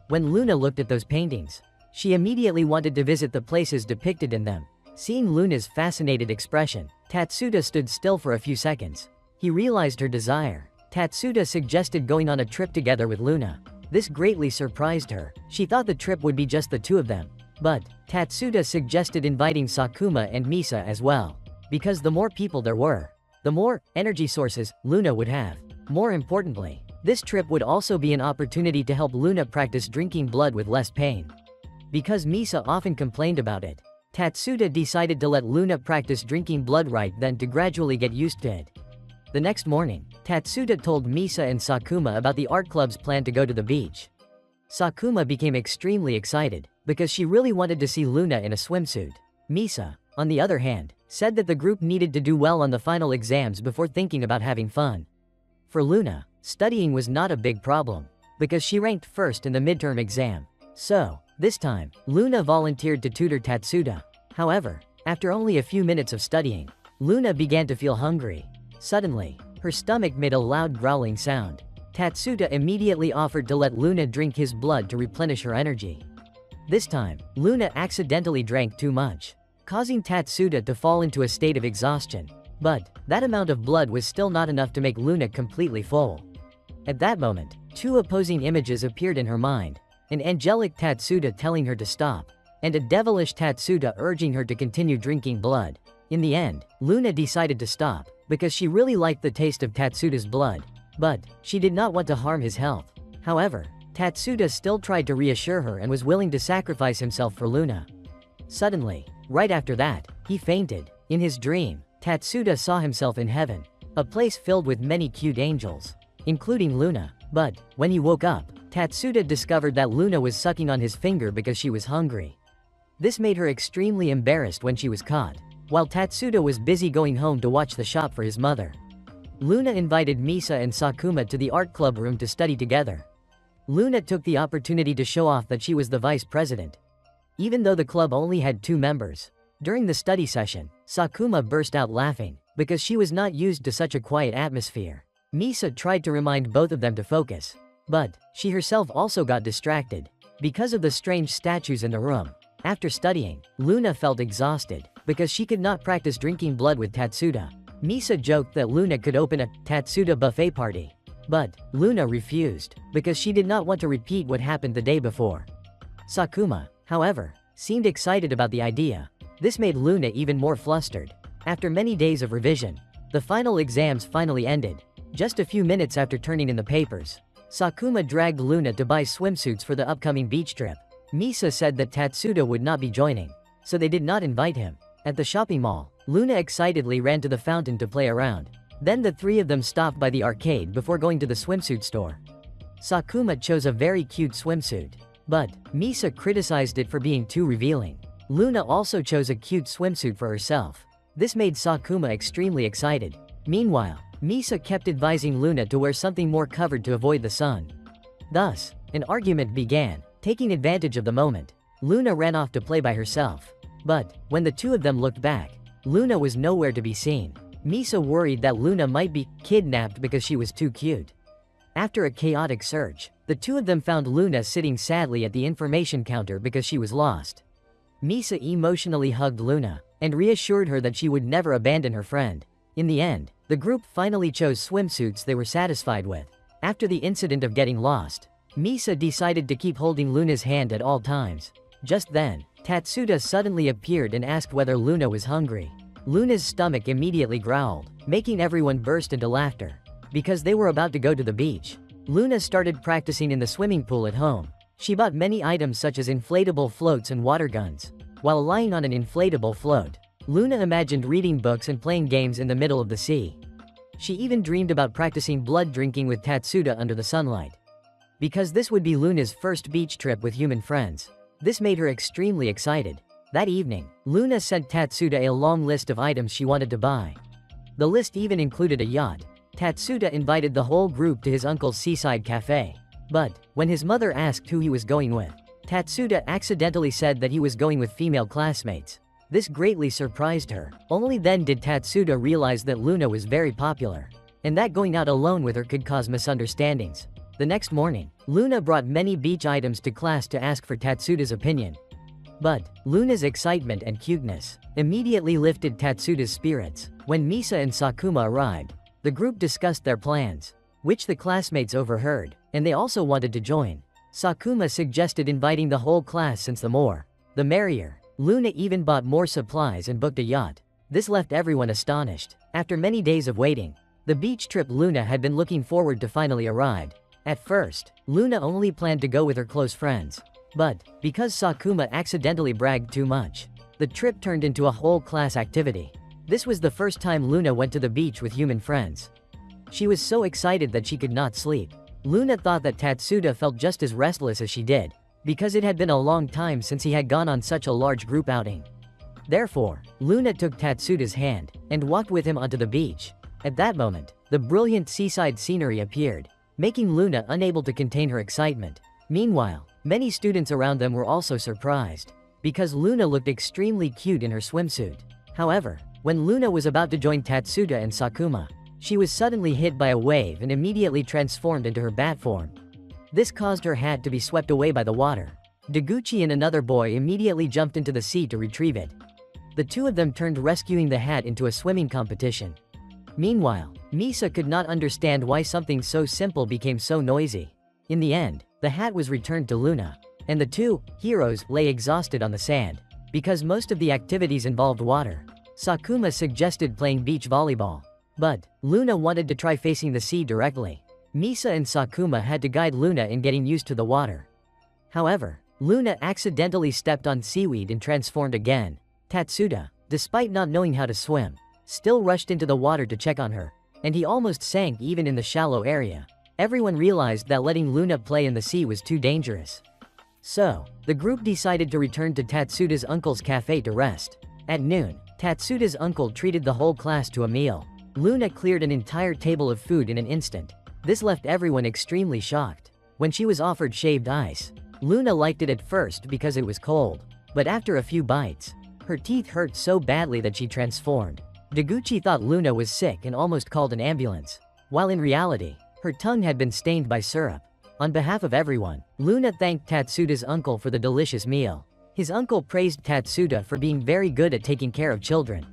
When Luna looked at those paintings, she immediately wanted to visit the places depicted in them. Seeing Luna's fascinated expression, Tatsuda stood still for a few seconds. He realized her desire. Tatsuda suggested going on a trip together with Luna. This greatly surprised her. She thought the trip would be just the two of them. But Tatsuda suggested inviting Sakuma and Misa as well, because the more people there were, the more energy sources Luna would have. More importantly, this trip would also be an opportunity to help Luna practice drinking blood with less pain. Because Misa often complained about it, Tatsuda decided to let Luna practice drinking blood right then to gradually get used to it. The next morning, Tatsuda told Misa and Sakuma about the art club's plan to go to the beach. Sakuma became extremely excited, because she really wanted to see Luna in a swimsuit. Misa, on the other hand, said that the group needed to do well on the final exams before thinking about having fun. For Luna, studying was not a big problem, because she ranked first in the midterm exam. So, this time, Luna volunteered to tutor Tatsuda. However, after only a few minutes of studying, Luna began to feel hungry. Suddenly, her stomach made a loud growling sound. Tatsuda immediately offered to let Luna drink his blood to replenish her energy. This time, Luna accidentally drank too much, causing Tatsuda to fall into a state of exhaustion. But that amount of blood was still not enough to make Luna completely full. At that moment, two opposing images appeared in her mind. An angelic Tatsuda telling her to stop, and a devilish Tatsuda urging her to continue drinking blood. In the end, Luna decided to stop, because she really liked the taste of Tatsuda's blood. But she did not want to harm his health. However, Tatsuda still tried to reassure her and was willing to sacrifice himself for Luna. Suddenly, right after that, he fainted. In his dream, Tatsuda saw himself in heaven, a place filled with many cute angels, including Luna. But when he woke up, Tatsuda discovered that Luna was sucking on his finger because she was hungry. This made her extremely embarrassed when she was caught, while Tatsuda was busy going home to watch the shop for his mother. Luna invited Misa and Sakuma to the art club room to study together. Luna took the opportunity to show off that she was the vice president, even though the club only had 2 members. During the study session, Sakuma burst out laughing, because she was not used to such a quiet atmosphere. Misa tried to remind both of them to focus, but she herself also got distracted because of the strange statues in the room. After studying, Luna felt exhausted because she could not practice drinking blood with Tatsuda. Misa joked that Luna could open a Tatsuda buffet party, but Luna refused because she did not want to repeat what happened the day before. Sakuma, however, seemed excited about the idea. This made Luna even more flustered. After many days of revision, the final exams finally ended. Just a few minutes after turning in the papers, Sakuma dragged Luna to buy swimsuits for the upcoming beach trip. Misa said that Tatsuda would not be joining, so they did not invite him. At the shopping mall, Luna excitedly ran to the fountain to play around. Then the 3 of them stopped by the arcade before going to the swimsuit store. Sakuma chose a very cute swimsuit, but Misa criticized it for being too revealing. Luna also chose a cute swimsuit for herself. This made Sakuma extremely excited. Meanwhile, Misa kept advising Luna to wear something more covered to avoid the sun. Thus, an argument began. Taking advantage of the moment, Luna ran off to play by herself. But when the 2 of them looked back, Luna was nowhere to be seen. Misa worried that Luna might be kidnapped because she was too cute. After a chaotic search, the 2 of them found Luna sitting sadly at the information counter because she was lost. Misa emotionally hugged Luna and reassured her that she would never abandon her friend. In the end, the group finally chose swimsuits they were satisfied with. After the incident of getting lost, Misa decided to keep holding Luna's hand at all times. Just then, Tatsuda suddenly appeared and asked whether Luna was hungry. Luna's stomach immediately growled, making everyone burst into laughter. Because they were about to go to the beach, Luna started practicing in the swimming pool at home. She bought many items such as inflatable floats and water guns. While lying on an inflatable float, Luna imagined reading books and playing games in the middle of the sea. She even dreamed about practicing blood drinking with Tatsuda under the sunlight. Because this would be Luna's first beach trip with human friends, this made her extremely excited. That evening, Luna sent Tatsuda a long list of items she wanted to buy. The list even included a yacht. Tatsuda invited the whole group to his uncle's seaside cafe. But, when his mother asked who he was going with, Tatsuda accidentally said that he was going with female classmates. This greatly surprised her. Only then did Tatsuda realize that Luna was very popular, and that going out alone with her could cause misunderstandings. The next morning, Luna brought many beach items to class to ask for Tatsuda's opinion. But, Luna's excitement and cuteness immediately lifted Tatsuda's spirits. When Misa and Sakuma arrived, the group discussed their plans, which the classmates overheard, and they also wanted to join. Sakuma suggested inviting the whole class since the more, the merrier. Luna even bought more supplies and booked a yacht. This left everyone astonished. After many days of waiting, the beach trip Luna had been looking forward to finally arrived. At first, Luna only planned to go with her close friends. But, because Sakuma accidentally bragged too much, the trip turned into a whole class activity. This was the first time Luna went to the beach with human friends. She was so excited that she could not sleep. Luna thought that Tatsuda felt just as restless as she did, because it had been a long time since he had gone on such a large group outing. Therefore, Luna took Tatsuda's hand and walked with him onto the beach. At that moment, the brilliant seaside scenery appeared, making Luna unable to contain her excitement. Meanwhile, many students around them were also surprised, because Luna looked extremely cute in her swimsuit. However, when Luna was about to join Tatsuda and Sakuma, she was suddenly hit by a wave and immediately transformed into her bat form. This caused her hat to be swept away by the water. Deguchi and another boy immediately jumped into the sea to retrieve it. The two of them turned rescuing the hat into a swimming competition. Meanwhile, Misa could not understand why something so simple became so noisy. In the end, the hat was returned to Luna, and the two heroes lay exhausted on the sand. Because most of the activities involved water, Sakuma suggested playing beach volleyball. But, Luna wanted to try facing the sea directly. Misa and Sakuma had to guide Luna in getting used to the water. However, Luna accidentally stepped on seaweed and transformed again. Tatsuda, despite not knowing how to swim, still rushed into the water to check on her, and he almost sank even in the shallow area. Everyone realized that letting Luna play in the sea was too dangerous. So, the group decided to return to Tatsuda's uncle's cafe to rest. At noon, Tatsuda's uncle treated the whole class to a meal. Luna cleared an entire table of food in an instant. This left everyone extremely shocked. When she was offered shaved ice, Luna liked it at first because it was cold. But after a few bites, her teeth hurt so badly that she transformed. Deguchi thought Luna was sick and almost called an ambulance, while in reality, her tongue had been stained by syrup. On behalf of everyone, Luna thanked Tatsuda's uncle for the delicious meal. His uncle praised Tatsuda for being very good at taking care of children.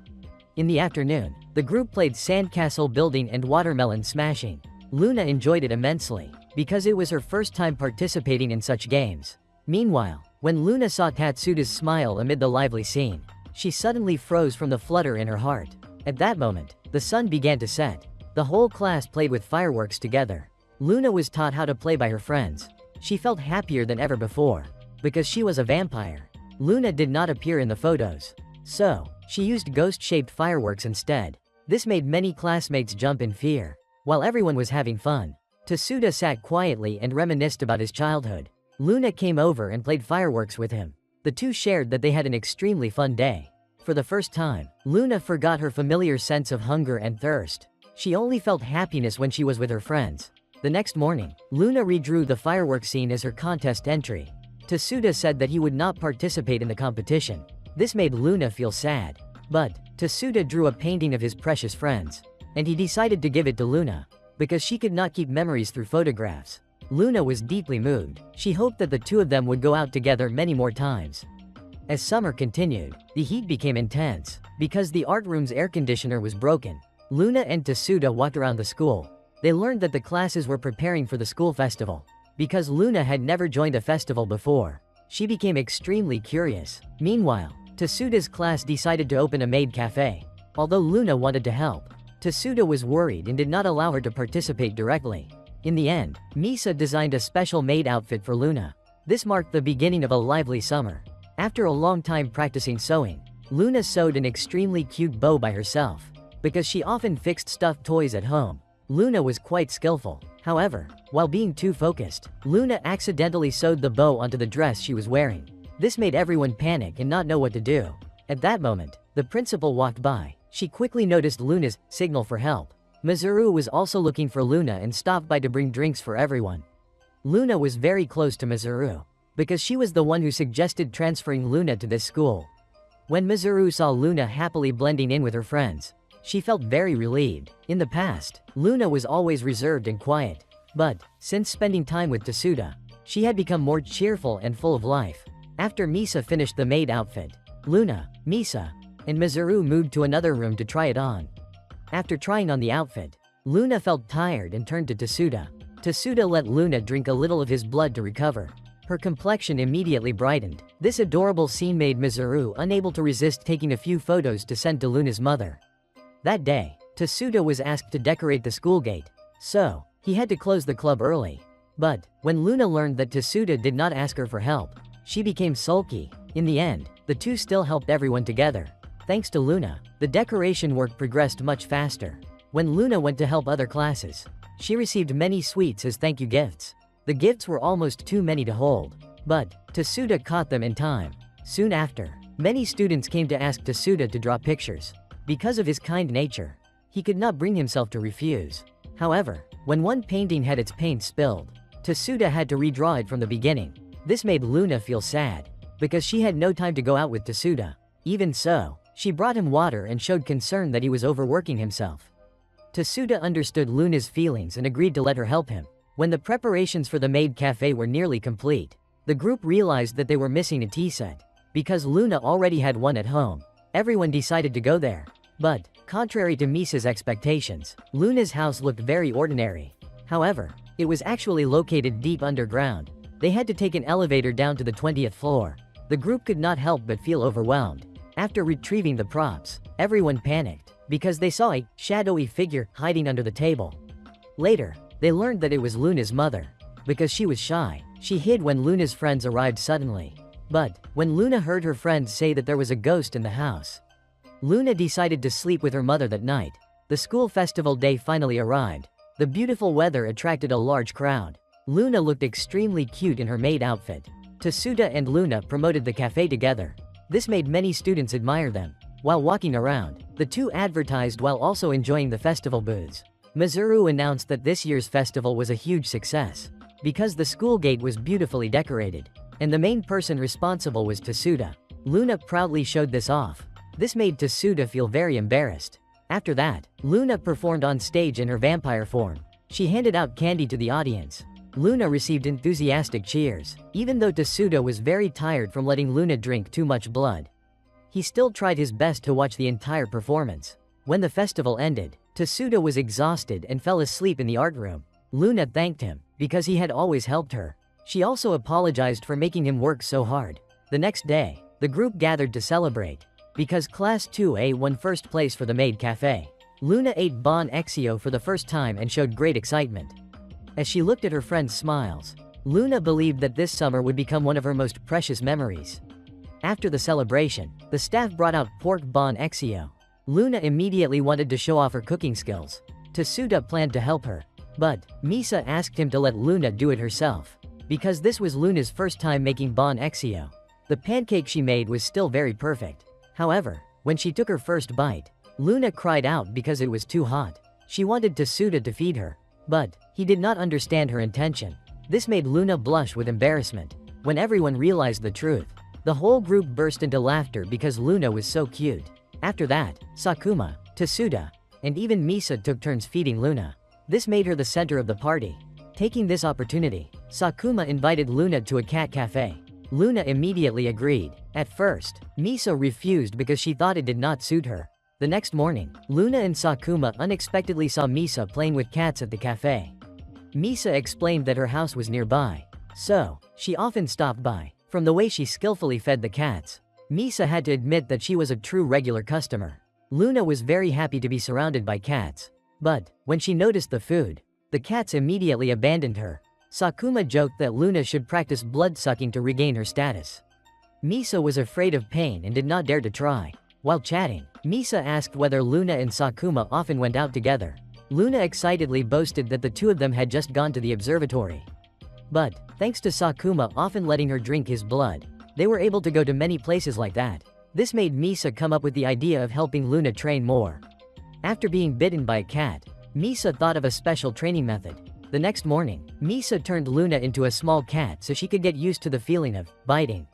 In the afternoon, the group played sandcastle building and watermelon smashing. Luna enjoyed it immensely, because it was her first time participating in such games. Meanwhile, when Luna saw Tatsuda's smile amid the lively scene, she suddenly froze from the flutter in her heart. At that moment, the sun began to set. The whole class played with fireworks together. Luna was taught how to play by her friends. She felt happier than ever before, because she was a vampire. Luna did not appear in the photos, so she used ghost-shaped fireworks instead. This made many classmates jump in fear. While everyone was having fun, Tatsuda sat quietly and reminisced about his childhood. Luna came over and played fireworks with him. The two shared that they had an extremely fun day. For the first time, Luna forgot her familiar sense of hunger and thirst. She only felt happiness when she was with her friends. The next morning, Luna redrew the fireworks scene as her contest entry. Tatsuda said that he would not participate in the competition. This made Luna feel sad. But, Tatsuda drew a painting of his precious friends, and he decided to give it to Luna, because she could not keep memories through photographs. Luna was deeply moved. She hoped that the two of them would go out together many more times. As summer continued, the heat became intense. Because the art room's air conditioner was broken, Luna and Tatsuda walked around the school. They learned that the classes were preparing for the school festival. because Luna had never joined a festival before. She became extremely curious. Meanwhile, Tasuda's class decided to open a maid cafe. Although Luna wanted to help, Tasuda was worried and did not allow her to participate directly. In the end, Misa designed a special maid outfit for Luna. This marked the beginning of a lively summer. After a long time practicing sewing, Luna sewed an extremely cute bow by herself. Because she often fixed stuffed toys at home, Luna was quite skillful. However, while being too focused, Luna accidentally sewed the bow onto the dress she was wearing. This made everyone panic and not know what to do. At that moment, the principal walked by. She quickly noticed Luna's signal for help. Mizuru was also looking for Luna and stopped by to bring drinks for everyone. Luna was very close to Mizuru, because she was the one who suggested transferring Luna to this school. When Mizuru saw Luna happily blending in with her friends, she felt very relieved. In the past, Luna was always reserved and quiet. But, since spending time with Tasuda, she had become more cheerful and full of life. After Misa finished the maid outfit, Luna, Misa, and Mizuru moved to another room to try it on. After trying on the outfit, Luna felt tired and turned to Tasuda. Tasuda let Luna drink a little of his blood to recover. Her complexion immediately brightened. This adorable scene made Mizuru unable to resist taking a few photos to send to Luna's mother. That day, Tasuda was asked to decorate the school gate, so he had to close the club early. But when Luna learned that Tasuda did not ask her for help, she became sulky. In the end, the two still helped everyone together. Thanks to Luna, the decoration work progressed much faster. When Luna went to help other classes, she received many sweets as thank you gifts. The gifts were almost too many to hold, but Tasuda caught them in time. Soon after, many students came to ask Tasuda to draw pictures. Because of his kind nature, he could not bring himself to refuse. However, when one painting had its paint spilled, Tasuda had to redraw it from the beginning. This made Luna feel sad, because she had no time to go out with Tasuda. Even so, she brought him water and showed concern that he was overworking himself. Tasuda understood Luna's feelings and agreed to let her help him. When the preparations for the maid cafe were nearly complete, the group realized that they were missing a tea set. Because Luna already had one at home, everyone decided to go there. But, contrary to Misa's expectations, Luna's house looked very ordinary. However, it was actually located deep underground. They had to take an elevator down to the 20th floor. The group could not help but feel overwhelmed. After retrieving the props, everyone panicked, because they saw a shadowy figure hiding under the table. Later, they learned that it was Luna's mother. Because she was shy, she hid when Luna's friends arrived suddenly. But, when Luna heard her friends say that there was a ghost in the house, Luna decided to sleep with her mother that night. The school festival day finally arrived. The beautiful weather attracted a large crowd. Luna looked extremely cute in her maid outfit. Tasuda and Luna promoted the cafe together. This made many students admire them. While walking around, the two advertised while also enjoying the festival booths. Mizuru announced that this year's festival was a huge success, because the school gate was beautifully decorated, and the main person responsible was Tasuda. Luna proudly showed this off. This made Tasuda feel very embarrassed. After that, Luna performed on stage in her vampire form. She handed out candy to the audience. Luna received enthusiastic cheers. Even though Tasuda was very tired from letting Luna drink too much blood, he still tried his best to watch the entire performance. When the festival ended, Tasuda was exhausted and fell asleep in the art room. Luna thanked him, because he had always helped her. She also apologized for making him work so hard. The next day, the group gathered to celebrate. Because Class 2A won first place for the maid cafe, Luna ate Bon Exio for the first time and showed great excitement. As she looked at her friends' smiles, Luna believed that this summer would become one of her most precious memories. After the celebration, the staff brought out pork Bon Exio. Luna immediately wanted to show off her cooking skills. Tasuda planned to help her, but Misa asked him to let Luna do it herself, because this was Luna's first time making Bon Exio. The pancake she made was still very perfect. However, when she took her first bite, Luna cried out because it was too hot. She wanted Tasuda to feed her, but he did not understand her intention. This made Luna blush with embarrassment. When everyone realized the truth, the whole group burst into laughter because Luna was so cute. After that, Sakuma, Tasuda, and even Misa took turns feeding Luna. This made her the center of the party. Taking this opportunity, Sakuma invited Luna to a cat cafe. Luna immediately agreed. At first, Misa refused because she thought it did not suit her. The next morning, Luna and Sakuma unexpectedly saw Misa playing with cats at the cafe. Misa explained that her house was nearby, so she often stopped by. From the way she skillfully fed the cats, Misa had to admit that she was a true regular customer. Luna was very happy to be surrounded by cats. But when she noticed the food, the cats immediately abandoned her. Sakuma joked that Luna should practice blood-sucking to regain her status. Misa was afraid of pain and did not dare to try. While chatting, Misa asked whether Luna and Sakuma often went out together. Luna excitedly boasted that the two of them had just gone to the observatory. But, thanks to Sakuma often letting her drink his blood, they were able to go to many places like that. This made Misa come up with the idea of helping Luna train more. After being bitten by a cat, Misa thought of a special training method. The next morning, Misa turned Luna into a small cat so she could get used to the feeling of biting.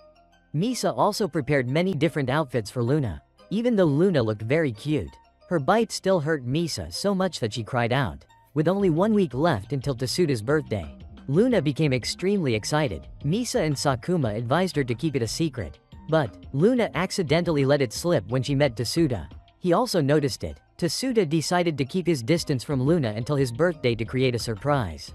Misa also prepared many different outfits for Luna. Even though Luna looked very cute, her bite still hurt Misa so much that she cried out. With only 1 week left until Tasuda's birthday, Luna became extremely excited. Misa and Sakuma advised her to keep it a secret. But Luna accidentally let it slip when she met Tasuda. He also noticed it. Tasuda decided to keep his distance from Luna until his birthday to create a surprise.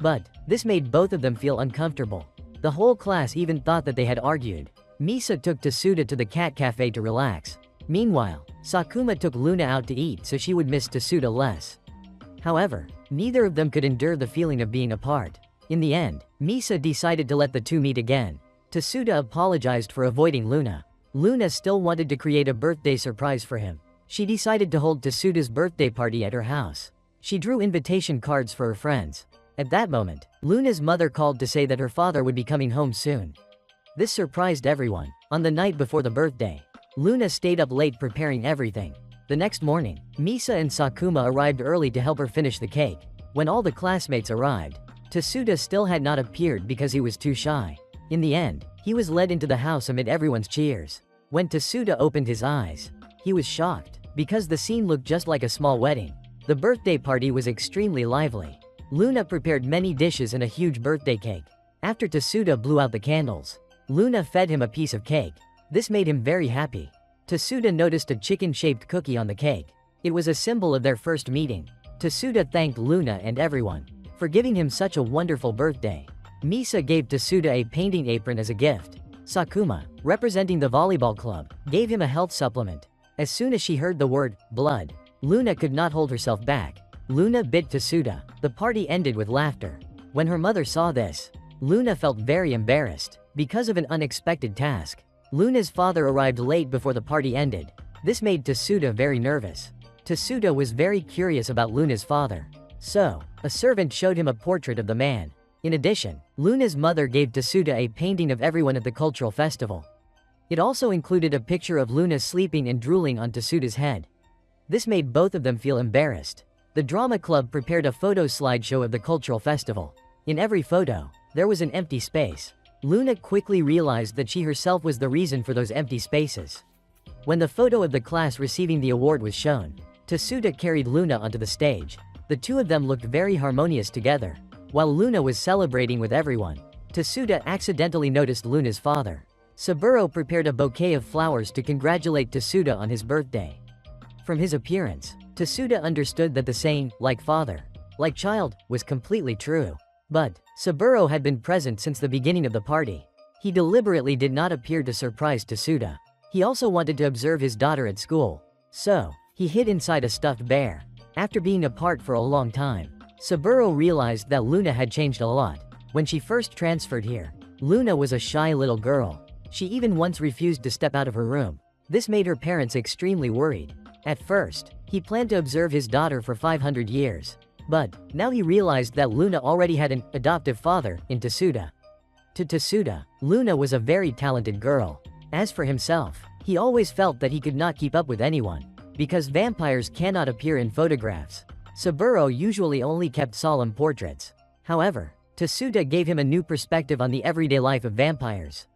But this made both of them feel uncomfortable. The whole class even thought that they had argued. Misa took Tasuda to the cat cafe to relax. Meanwhile, Sakuma took Luna out to eat so she would miss Tasuda less. However, neither of them could endure the feeling of being apart. In the end, Misa decided to let the two meet again. Tasuda apologized for avoiding Luna. Luna still wanted to create a birthday surprise for him. She decided to hold Tasuda's birthday party at her house. She drew invitation cards for her friends. At that moment, Luna's mother called to say that her father would be coming home soon. This surprised everyone. On the night before the birthday, Luna stayed up late preparing everything. The next morning, Misa and Sakuma arrived early to help her finish the cake. When all the classmates arrived, Tasuda still had not appeared because he was too shy. In the end, he was led into the house amid everyone's cheers. When Tasuda opened his eyes, he was shocked, because the scene looked just like a small wedding. The birthday party was extremely lively. Luna prepared many dishes and a huge birthday cake. After Tasuda blew out the candles, Luna fed him a piece of cake. This made him very happy. Tasuda noticed a chicken-shaped cookie on the cake. It was a symbol of their first meeting. Tasuda thanked Luna and everyone for giving him such a wonderful birthday. Misa gave Tasuda a painting apron as a gift. Sakuma, representing the volleyball club, gave him a health supplement. As soon as she heard the word blood, Luna could not hold herself back. Luna bit Tasuda. The party ended with laughter. When her mother saw this, Luna felt very embarrassed. Because of an unexpected task, Luna's father arrived late before the party ended. This made Tasuda very nervous. Tasuda was very curious about Luna's father. So, a servant showed him a portrait of the man. In addition, Luna's mother gave Tasuda a painting of everyone at the cultural festival. It also included a picture of Luna sleeping and drooling on Tasuda's head. This made both of them feel embarrassed. The drama club prepared a photo slideshow of the cultural festival. In every photo, there was an empty space. Luna quickly realized that she herself was the reason for those empty spaces. When the photo of the class receiving the award was shown, Tasuda carried Luna onto the stage. The two of them looked very harmonious together. While Luna was celebrating with everyone, Tasuda accidentally noticed Luna's father. Saburo prepared a bouquet of flowers to congratulate Tasuda on his birthday. From his appearance, Tasuda understood that the saying, like father, like child, was completely true. But Saburo had been present since the beginning of the party. He deliberately did not appear to surprise Tasuda. He also wanted to observe his daughter at school. So, he hid inside a stuffed bear. After being apart for a long time, Saburo realized that Luna had changed a lot. When she first transferred here, Luna was a shy little girl. She even once refused to step out of her room. This made her parents extremely worried. At first, he planned to observe his daughter for 500 years. But now he realized that Luna already had an adoptive father in Tasuda. To Tasuda, Luna was a very talented girl. As for himself, he always felt that he could not keep up with anyone, because vampires cannot appear in photographs. Saburo usually only kept solemn portraits. However, Tasuda gave him a new perspective on the everyday life of vampires.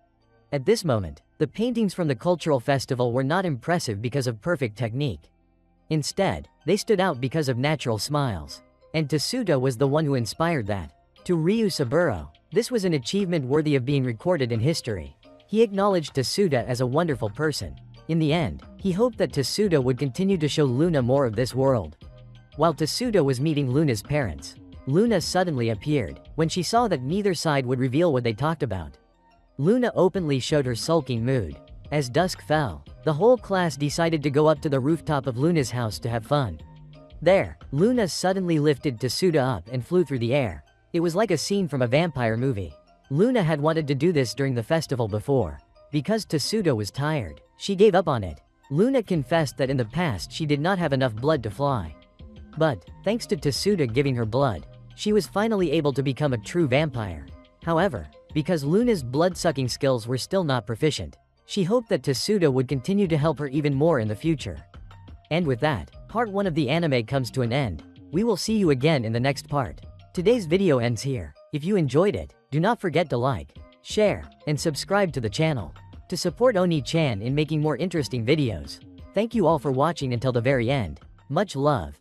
At this moment, the paintings from the cultural festival were not impressive because of perfect technique. Instead, they stood out because of natural smiles. And Tasuda was the one who inspired that. To Ryu Saburo, this was an achievement worthy of being recorded in history. He acknowledged Tasuda as a wonderful person. In the end, he hoped that Tasuda would continue to show Luna more of this world. While Tasuda was meeting Luna's parents, Luna suddenly appeared, when she saw that neither side would reveal what they talked about. Luna openly showed her sulking mood. As dusk fell, the whole class decided to go up to the rooftop of Luna's house to have fun. There, Luna suddenly lifted Tsuda up and flew through the air. It was like a scene from a vampire movie. Luna had wanted to do this during the festival before. Because Tsuda was tired, she gave up on it. Luna confessed that in the past she did not have enough blood to fly. But, thanks to Tsuda giving her blood, she was finally able to become a true vampire. However, because Luna's blood-sucking skills were still not proficient, she hoped that Tsuda would continue to help her even more in the future. And with that, part 1 of the anime comes to an end. We will see you again in the next part. Today's video ends here. If you enjoyed it, do not forget to like, share, and subscribe to the channel to support Oni-chan in making more interesting videos. Thank you all for watching until the very end. Much love.